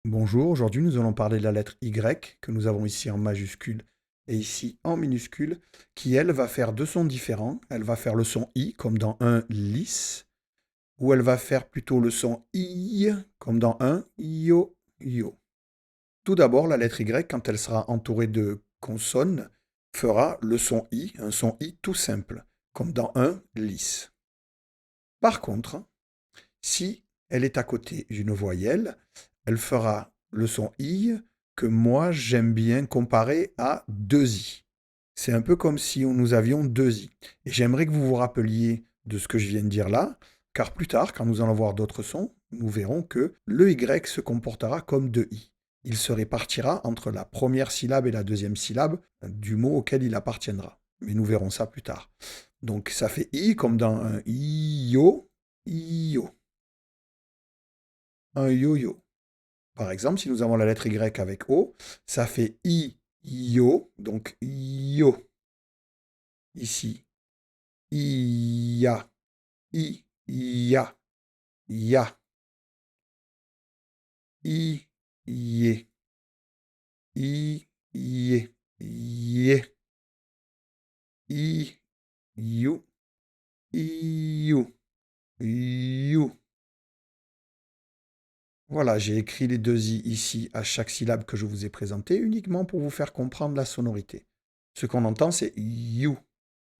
Bonjour, aujourd'hui nous allons parler de la lettre Y que nous avons ici en majuscule et ici en minuscule, qui elle va faire deux sons différents. Elle va faire le son I comme dans un lisse, ou elle va faire plutôt le son I comme dans un yo yo. Tout d'abord, la lettre Y, quand elle sera entourée de consonnes, fera le son I, un son I tout simple, comme dans un lisse. Par contre, si elle est à côté d'une voyelle, elle fera le son I que moi j'aime bien comparer à deux I. C'est un peu comme si nous avions deux I. Et j'aimerais que vous vous rappeliez de ce que je viens de dire là, car plus tard, quand nous allons voir d'autres sons, nous verrons que le Y se comportera comme deux I. Il se répartira entre la première syllabe et la deuxième syllabe du mot auquel il appartiendra. Mais nous verrons ça plus tard. Donc ça fait I comme dans un I-yo, I-yo, un yo-yo. Par exemple, si nous avons la lettre Y avec O, ça fait I, yo, donc yo. Ici, ia, I, ya, ya, I, ye, I, ye, ye, I, you, you, you. Voilà, j'ai écrit les deux i ici à chaque syllabe que je vous ai présentée uniquement pour vous faire comprendre la sonorité. Ce qu'on entend, c'est you,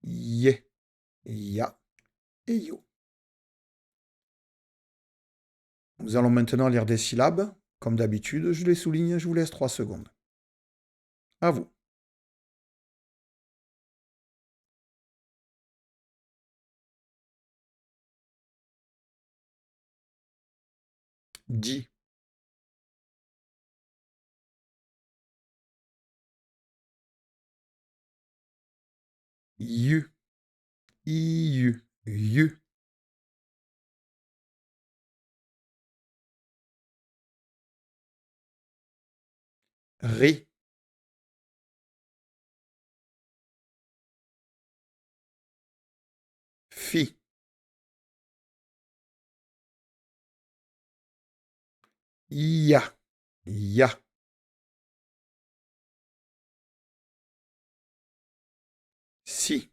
ye, ya et you. Nous allons maintenant lire des syllabes. Comme d'habitude, je les souligne, je vous laisse 3 secondes. À vous. Di, you, iu, you. Ri, fi, ya, ya. Si,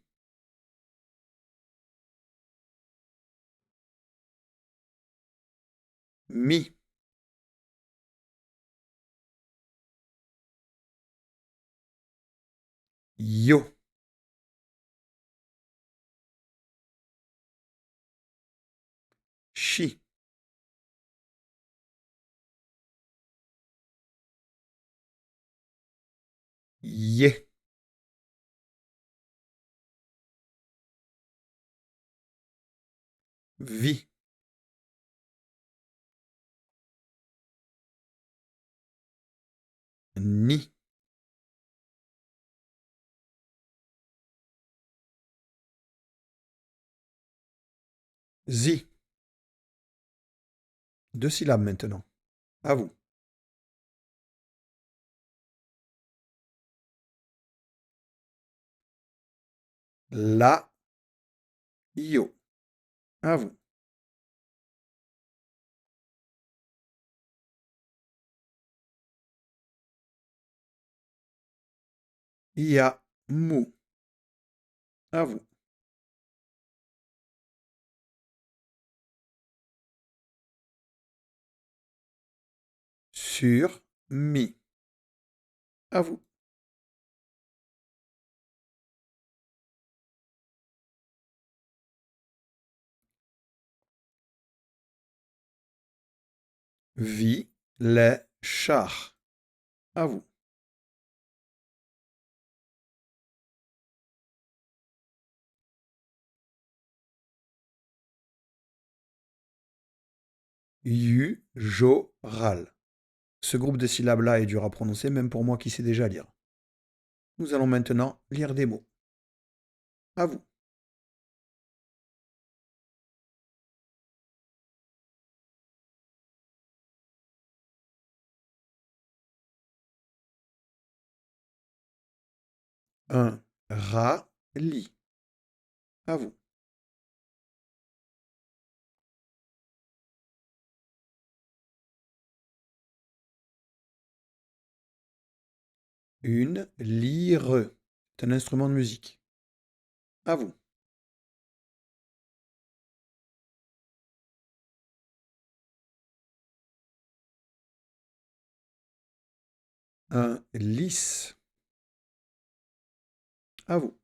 mi, yo, chi, ye, vi, ni, zi. Deux syllabes maintenant. À vous. La, yo. À vous. Ya, mu. À vous. Sur, mi. À vous. Vi, les, char. À vous. Yu, jo, ral. Ce groupe de syllabes-là est dur à prononcer, même pour moi qui sais déjà lire. Nous allons maintenant lire des mots. À vous. Un rallye. À vous. Une lyre. C'est un instrument de musique. À vous. Un lys. À vous.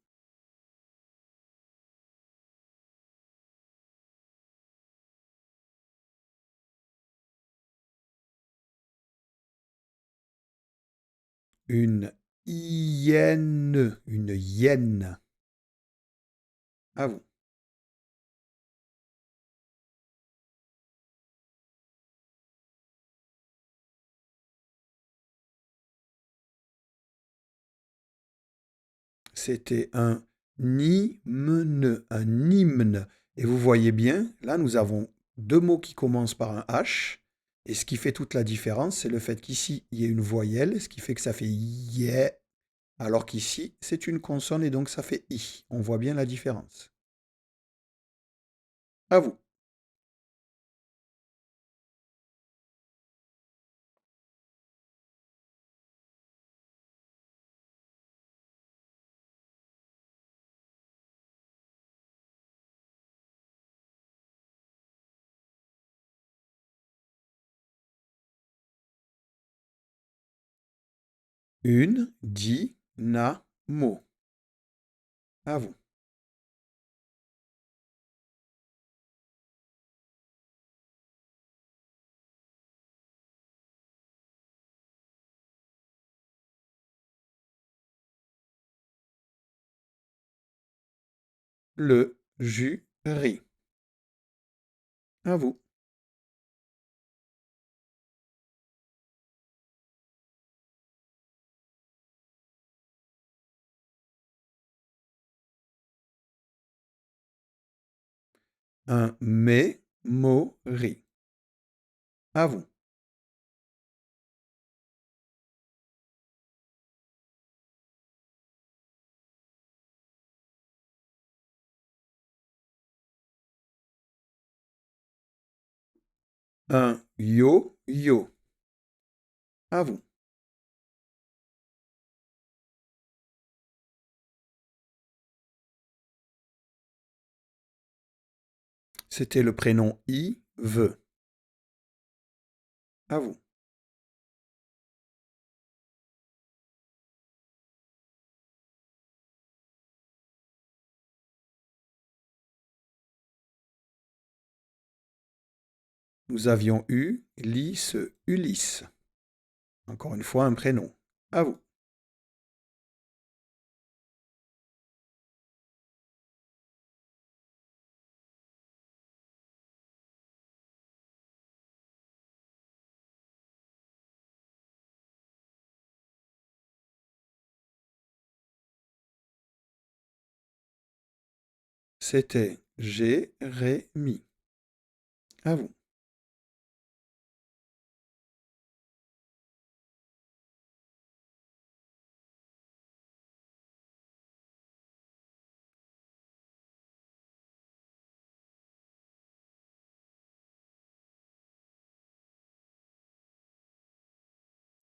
Une hyène. Une hyène. À vous. C'était un hymne. Un hymne. Et vous voyez bien, là, nous avons deux mots qui commencent par un H. Et ce qui fait toute la différence, c'est le fait qu'ici, il y ait une voyelle, ce qui fait que ça fait yé, alors qu'ici, c'est une consonne et donc ça fait i. On voit bien la différence. À vous. Une dynamo. À vous. Le jury. À vous. Un memory. À vous. Un yo-yo. À vous. C'était le prénom Yves. À vous. Nous avions eu Lys, Ulysse. Encore une fois, un prénom. À vous. C'était Jérémie. À vous.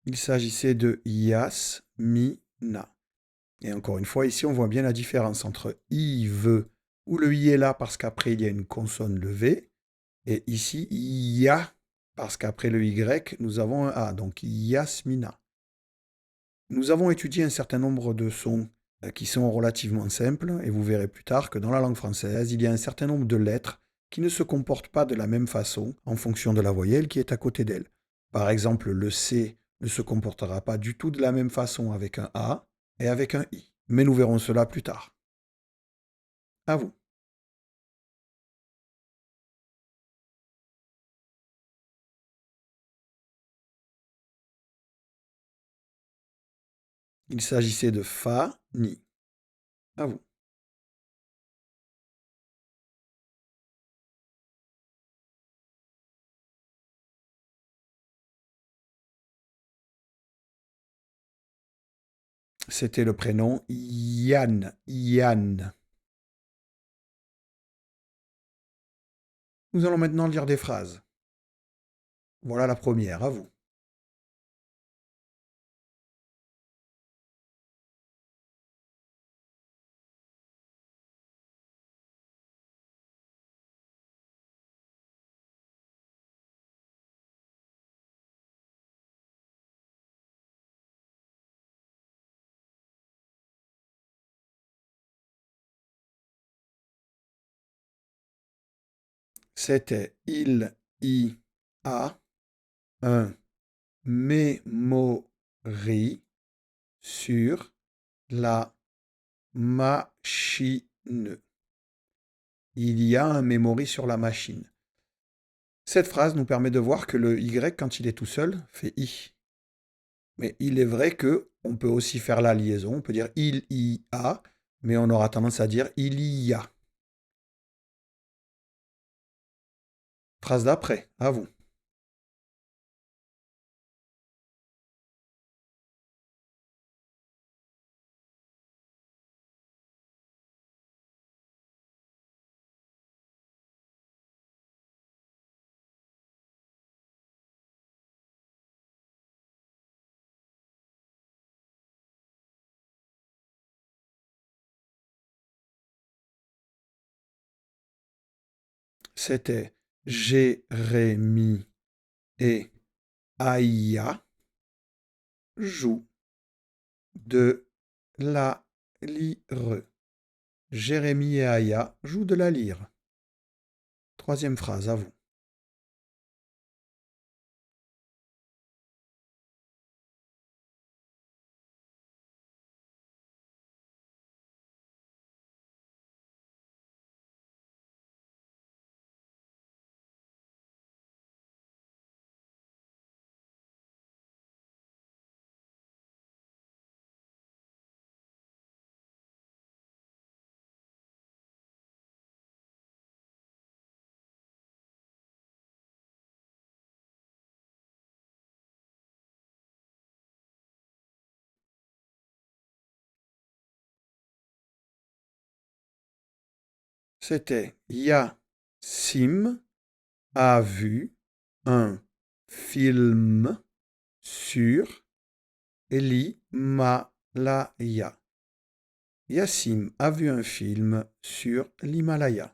Il s'agissait de Yasmina. Et encore une fois, ici, on voit bien la différence entre Yves, où le I est là parce qu'après, il y a une consonne levée, et ici, Ya, parce qu'après le Y, nous avons un A, donc Yasmina. Nous avons étudié un certain nombre de sons qui sont relativement simples, et vous verrez plus tard que dans la langue française, il y a un certain nombre de lettres qui ne se comportent pas de la même façon en fonction de la voyelle qui est à côté d'elle. Par exemple, le C ne se comportera pas du tout de la même façon avec un A et avec un I. Mais nous verrons cela plus tard. À vous. Il s'agissait de Fanny. À vous. C'était le prénom Yann. Yann. Nous allons maintenant lire des phrases. Voilà la première, à vous. C'était il y a un memory sur la machine. Il y a un memory sur la machine. Cette phrase nous permet de voir que le Y, quand il est tout seul, fait I. Mais il est vrai que on peut aussi faire la liaison. On peut dire il y a, mais on aura tendance à dire il y a. Phrase d'après, à vous. C'était Jérémy et Aïa jouent de la lyre. Jérémy et Aïa jouent de la lyre. Troisième phrase, à vous. C'était Yassim a vu un film sur l'Himalaya. Yassim a vu un film sur l'Himalaya.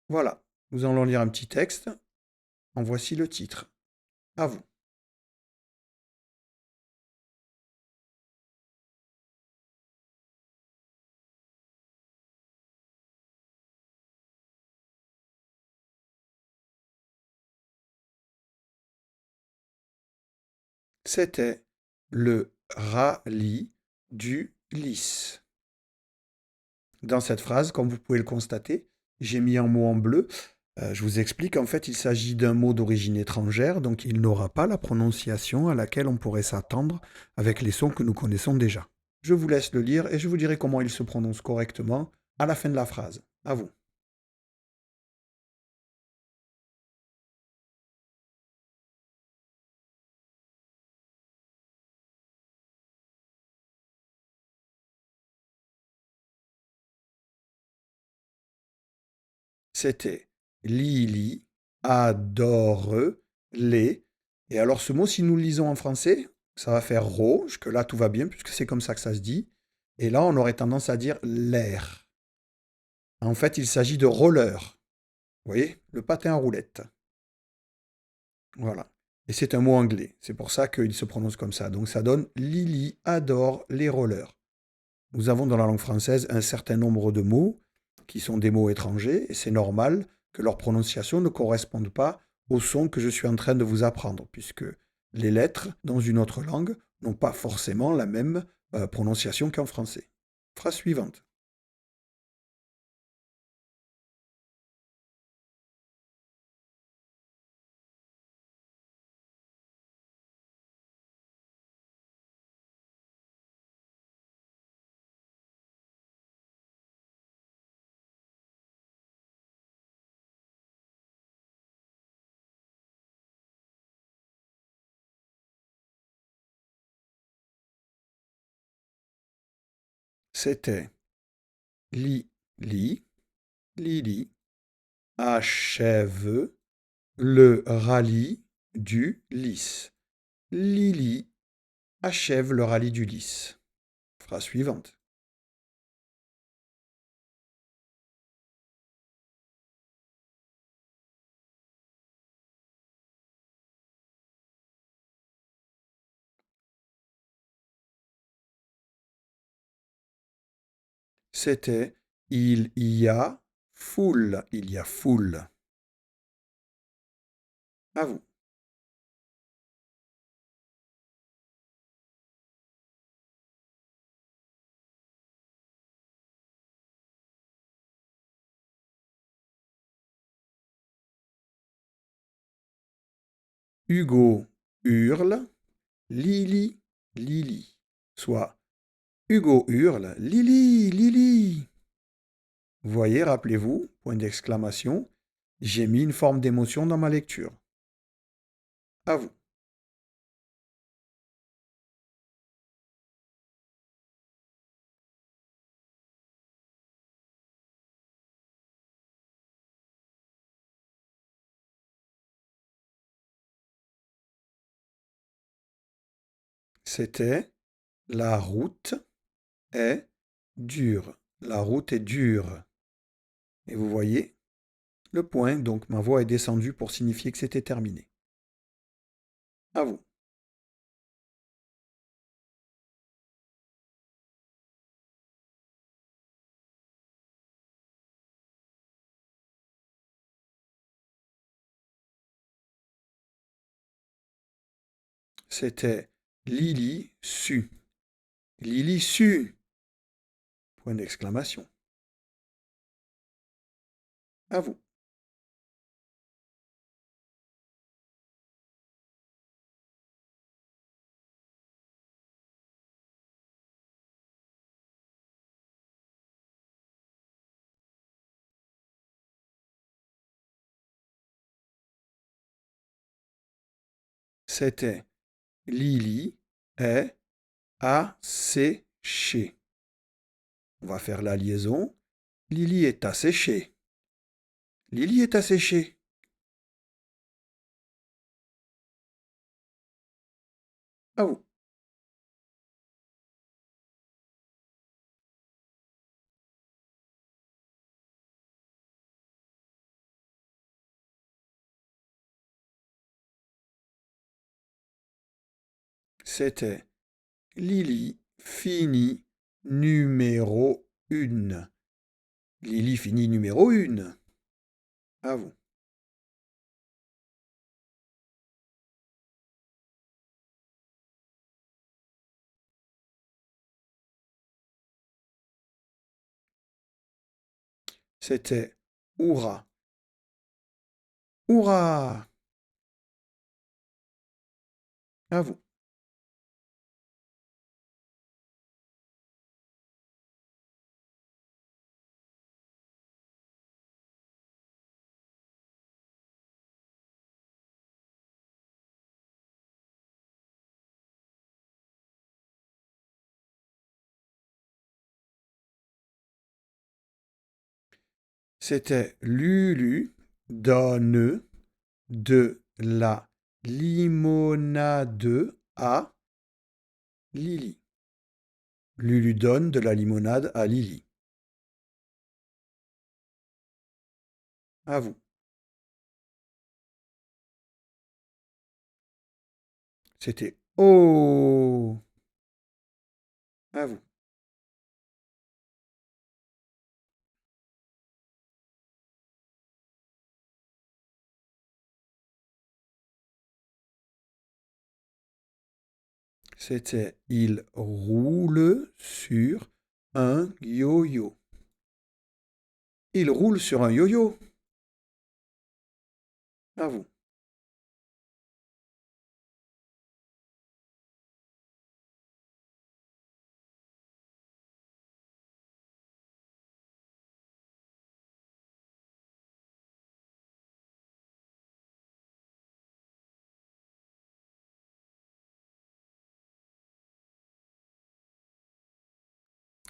Voilà, nous allons lire un petit texte. En voici le titre. À vous. C'était le rallye du lys. Dans cette phrase, comme vous pouvez le constater, j'ai mis un mot en bleu. Je vous explique, en fait, il s'agit d'un mot d'origine étrangère, donc il n'aura pas la prononciation à laquelle on pourrait s'attendre avec les sons que nous connaissons déjà. Je vous laisse le lire et je vous dirai comment il se prononce correctement à la fin de la phrase. À vous. C'était Lily adore les. Et alors ce mot, si nous le lisons en français, ça va faire ro, que là tout va bien, puisque c'est comme ça que ça se dit. Et là, on aurait tendance à dire l'air. En fait, il s'agit de roller. Vous voyez, le patin à roulette. Voilà. Et c'est un mot anglais. C'est pour ça qu'il se prononce comme ça. Donc ça donne Lily adore les rollers. Nous avons dans la langue française un certain nombre de mots qui sont des mots étrangers et c'est normal que leur prononciation ne corresponde pas au son que je suis en train de vous apprendre, puisque les lettres dans une autre langue n'ont pas forcément la même prononciation qu'en français. Phrase suivante. C'était Lily, Lily achève le rallye du lys. Lily achève le rallye du lys. Phrase suivante. C'était il y a Foule, il y a foule. À vous. Hugo hurle, Lily, Lily. Soit Hugo hurle, Lily, Lily. Vous voyez, rappelez-vous, point d'exclamation, j'ai mis une forme d'émotion dans ma lecture. À vous. C'était la route est dure. La route est dure. Et vous voyez le point, donc ma voix est descendue pour signifier que c'était terminé. À vous. C'était Lily su. Lily su. Point d'exclamation. À vous. C'était Lily est asséchée. On va faire la liaison. Lily est asséchée. Lily est asséchée. À vous. C'était Lily finit numéro 1. Lily finit numéro 1. À vous. C'était Hurrah. Hurrah. À vous. C'était Lulu donne de la limonade à Lily. Lulu donne de la limonade à Lily. À vous. C'était Oh. À vous. C'était Il roule sur un yo-yo. Il roule sur un yo-yo. À vous.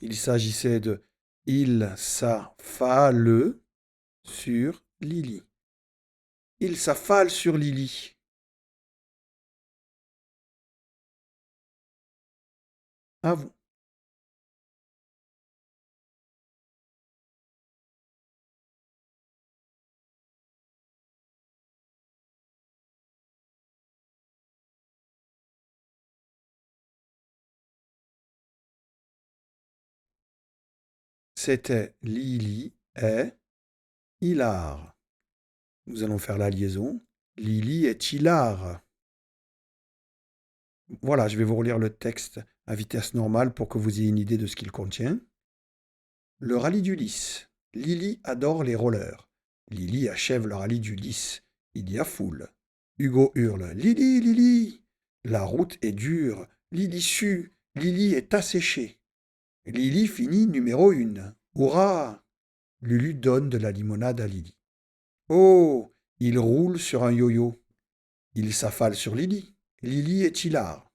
Il s'agissait de Il s'affale sur Lily. Il s'affale sur Lily. À vous. C'était Lily est hilar. Nous allons faire la liaison. Lily est hilar. Voilà, je vais vous relire le texte à vitesse normale pour que vous ayez une idée de ce qu'il contient. Le rallye du lys. Lily adore les rollers. Lily achève le rallye du lys. Il y a foule. Hugo hurle. Lily, Lily. La route est dure. Lily sue. Lily est asséchée. Lily finit numéro 1. Hurrah! Lulu donne de la limonade à Lily. Oh! Il roule sur un yo-yo. Il s'affale sur Lily. Lily est hilar.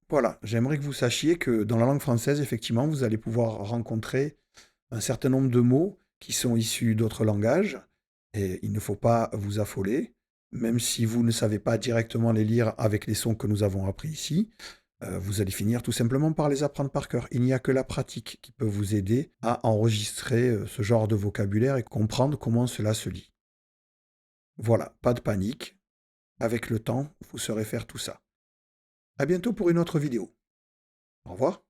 Voilà, j'aimerais que vous sachiez que dans la langue française, effectivement, vous allez pouvoir rencontrer un certain nombre de mots qui sont issus d'autres langages, et il ne faut pas vous affoler, même si vous ne savez pas directement les lire avec les sons que nous avons appris ici, vous allez finir tout simplement par les apprendre par cœur. Il n'y a que la pratique qui peut vous aider à enregistrer ce genre de vocabulaire et comprendre comment cela se lit. Voilà, pas de panique, avec le temps, vous saurez faire tout ça. À bientôt pour une autre vidéo. Au revoir.